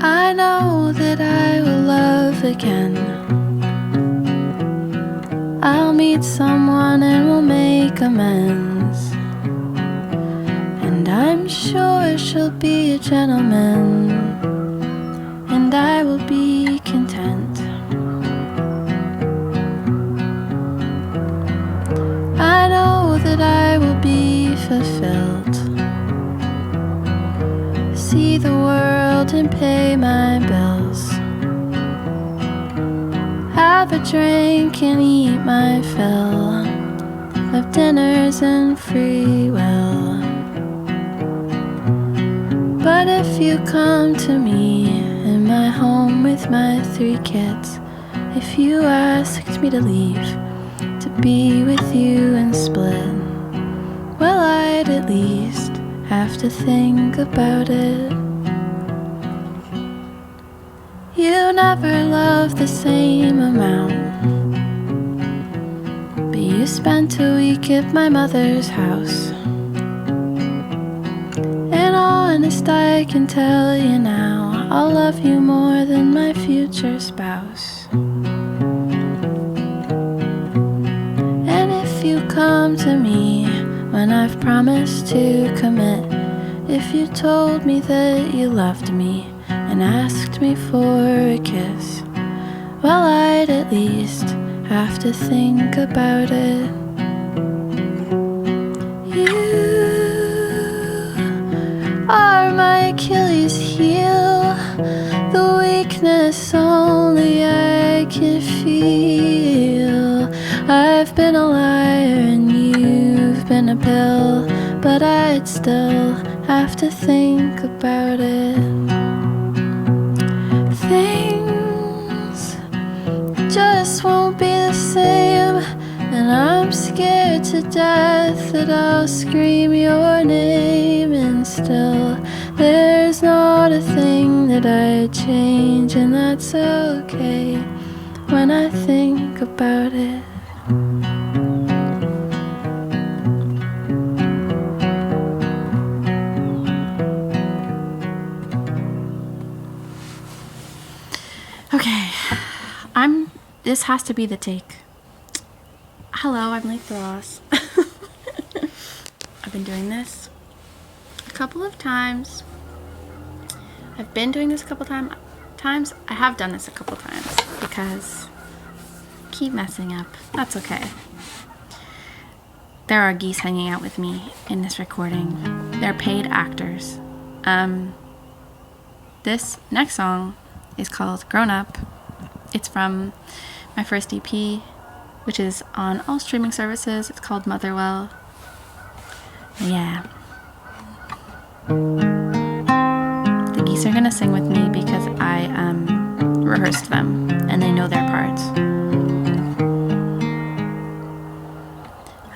I know that I will love again. I'll meet someone and we'll make amends. And I'm sure she'll be a gentleman, and I will be content. I know that I will be fulfilled, see the world and pay my bills, have a drink and eat my fill of dinners and free will. But if you come to me in my home with my 3 kids, if you asked me to leave, to be with you and split, well, I'd at least have to think about it. You never loved the same amount, but you spent a week at my mother's house. And honest, I can tell you now, I'll love you more than my future spouse. And if you come to me when I've promised to commit, if you told me that you loved me and asked me for a kiss, well, I'd at least have to think about it. You are my Achilles heel, the weakness only I can feel. I've been a liar and you've been a pill, but I'd still have to think about it. Things just won't be the same, and I'm scared to death that I'll scream your name, and still there's not a thing that I'd change, and that's okay when I think about it. Okay, this has to be the take. Hello, I'm Leith Ross. I've been doing this a couple of times. I have done this a couple times because I keep messing up. That's okay. There are geese hanging out with me in this recording. They're paid actors. This next song is called Grown Up. It's from my first EP, which is on all streaming services. It's called Motherwell. Yeah. The geese are gonna sing with me because I rehearsed them and they know their parts.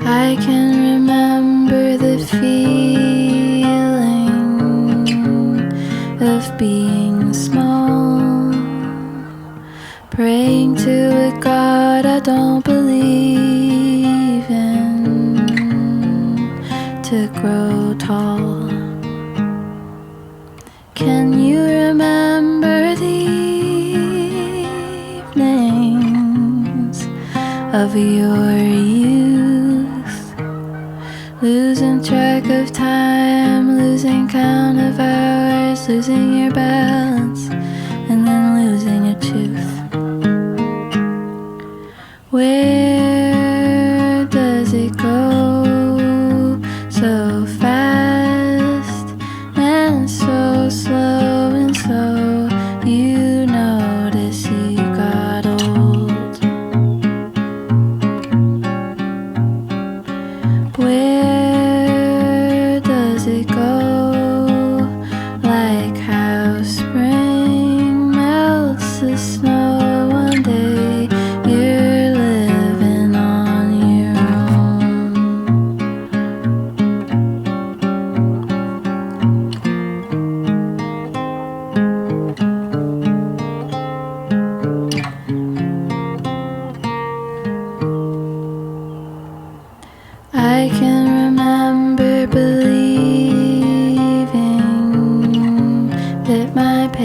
I can remember the feeling of being small, praying to a God I don't believe in, to grow tall. Can you remember the evenings of your youth, losing track of time, losing count of hours, losing your balance, and then losing a tooth? Where does it go so fast and so slow, and so you notice you got old? Where does it go? Like how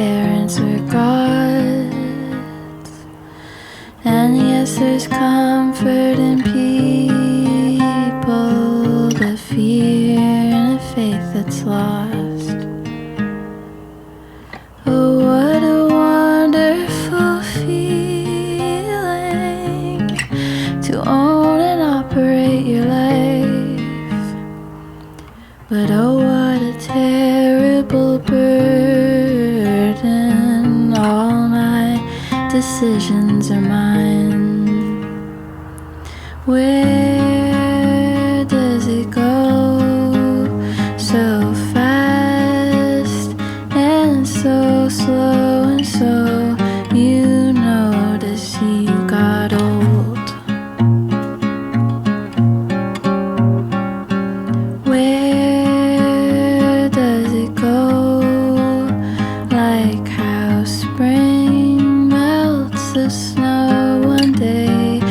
parents were gods. And yes, there's comfort in people, but fear and a faith that's lost. Oh, what a wonderful feeling to own and operate your life. But oh, what a terrible burden. All my decisions are mine. Where does it go so fast and so slow, and so you notice you got old? Where does it go? Like how spring melts the snow one day,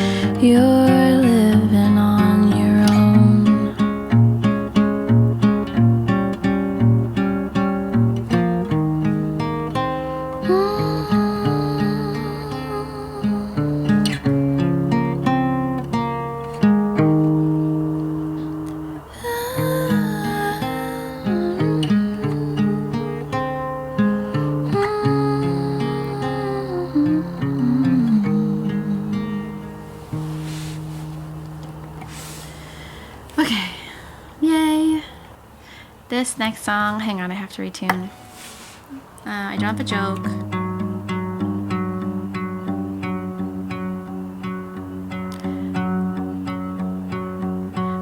you're living on your own. Okay, yay. This next song, hang on, I have to retune. I don't have a joke.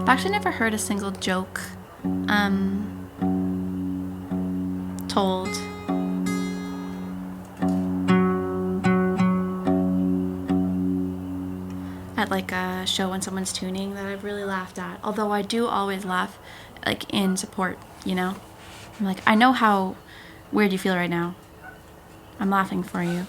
I've actually never heard a single joke told. At like a show when someone's tuning that I've really laughed at. Although I do always laugh like in support, you know? I'm like, I know how weird you feel right now. I'm laughing for you.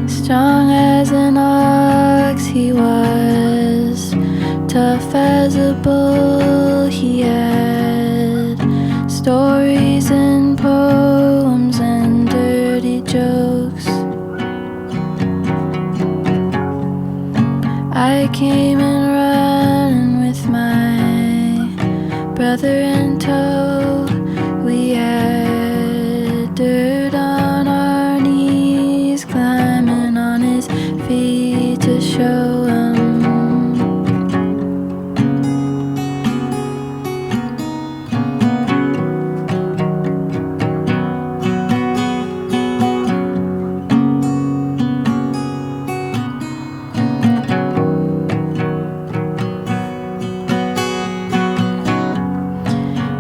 Strong as an ox he was, tough as a bull he had stories and poems and dirty jokes. I came in running with my brother in tow. We had dirt on our knees, climbing on his feet to show him.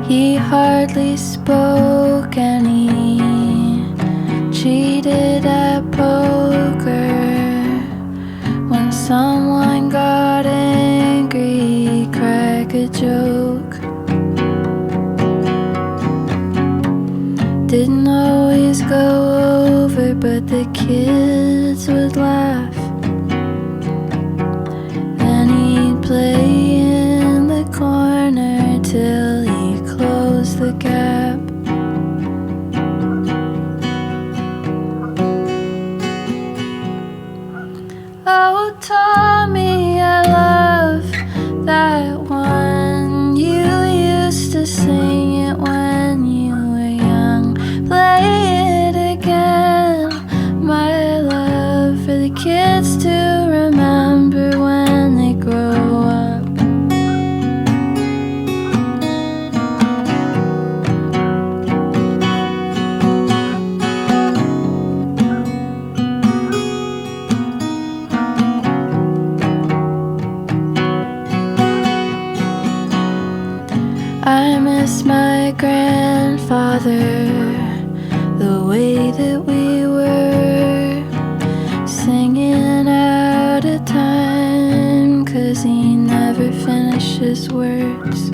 He hardly spoke and he cheated at poker. When someone got angry, he'd crack a joke. Didn't always go over, but the kids would laugh. Then he'd play in the corner till he closed the gap. Oh, Tommy, I love that one. You used to sing it when you were young. Play it again, my love, for the kids to remember when they grow up. I miss my grandfather, the way that we were singing out of time, 'cause he never finish his words.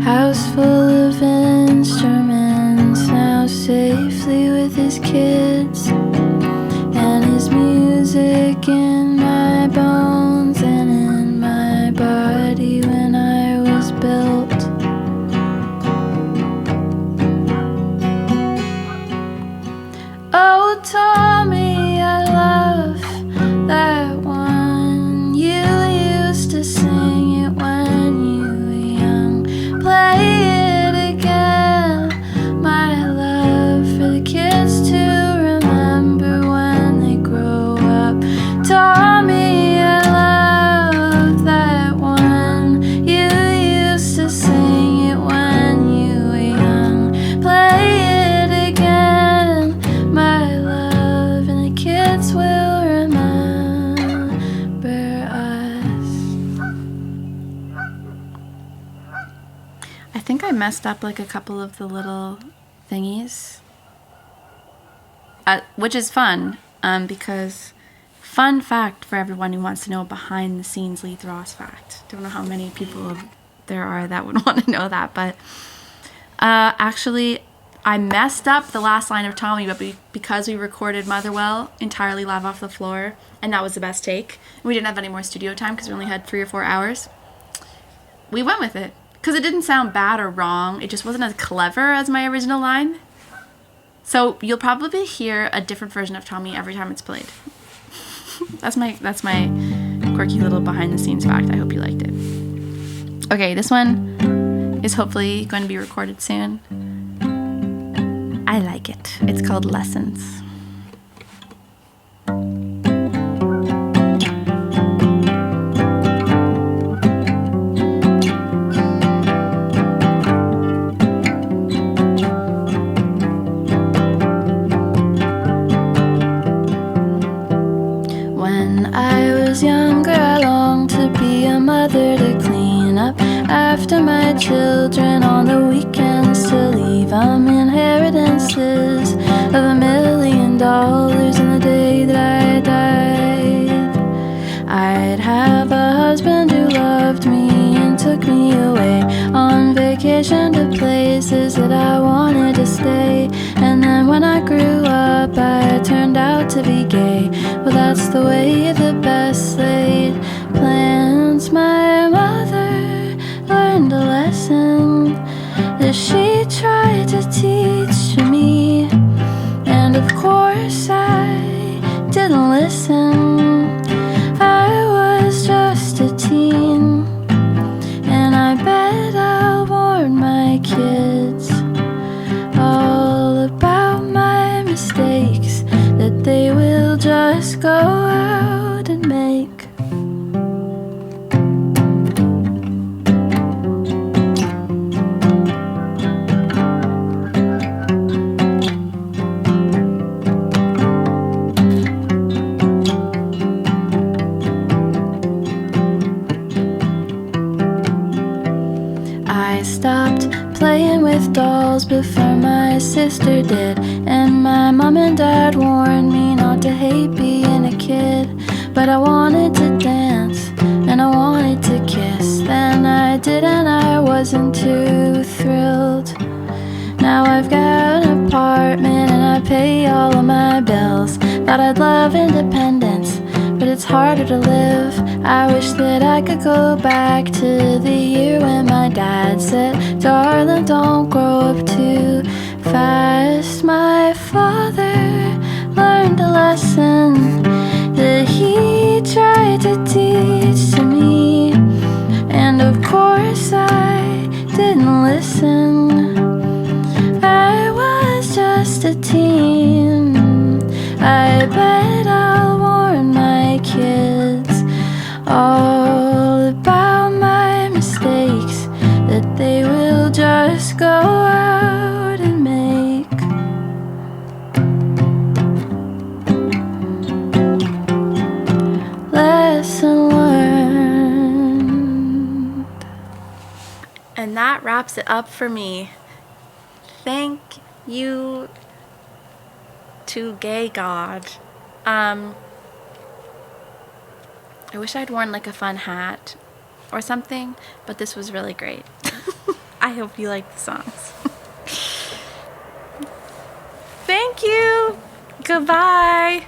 House full of instruments, now safely with his kids, and his music in my bones and in my body when I was built. Oh, Tommy, I love that one. You used to sing it when you were young. Play it again, my love, for the kids to remember when they grow up. Tommy, I love that one. You used to sing it when you were young. Play it again, my love, and the kids will remember us. I think I messed up like a couple of the little thingies, which is fun, because fun fact for everyone who wants to know behind the scenes Leith Ross fact. Don't know how many people there are that would want to know that, but actually I messed up the last line of Tommy, but because we recorded Motherwell entirely live off the floor, and that was the best take, and we didn't have any more studio time because we only had 3 or 4 hours, we went with it. Because it didn't sound bad or wrong, it just wasn't as clever as my original line. So you'll probably hear a different version of Tommy every time it's played. That's my quirky little behind the scenes fact. I hope you liked it. Okay, this one is hopefully going to be recorded soon. I like it. It's called Lessons. When I was younger, I longed to be a mother, to clean up after my children, on the weekends to leave them inheritances of $1 million in the day that I died. I'd have a husband who loved me and took me away on vacation to places that I wanted to stay. And then when I grew up, I turned out to be gay. Well, that's the way the best laid plans. My mother learned a lesson that she tried to teach to me, and of course I didn't listen. I was just a teen, and I bet I'll warn my kids all about my mistakes that they will just go out and make. I stopped playing with dolls before my sister did, and my mom and dad warned me not to hate being a kid. But I wanted to dance and I wanted to kiss, then I did and I wasn't too thrilled. Now I've got an apartment and I pay all of my bills. Thought I'd love independence, but it's harder to live. I wish that I could go back to the year when my dad said, darling, don't grow up too fast. My father learned a lesson that he tried to teach to me, and of course I didn't listen. I was just a teen. I bet I'll warn my kids all about my mistakes that they will just go out and make. Lesson learned. And that wraps it up for me. Thank you to Gay God. I wish I'd worn like a fun hat or something, but this was really great. I hope you like the songs. Thank you. Goodbye.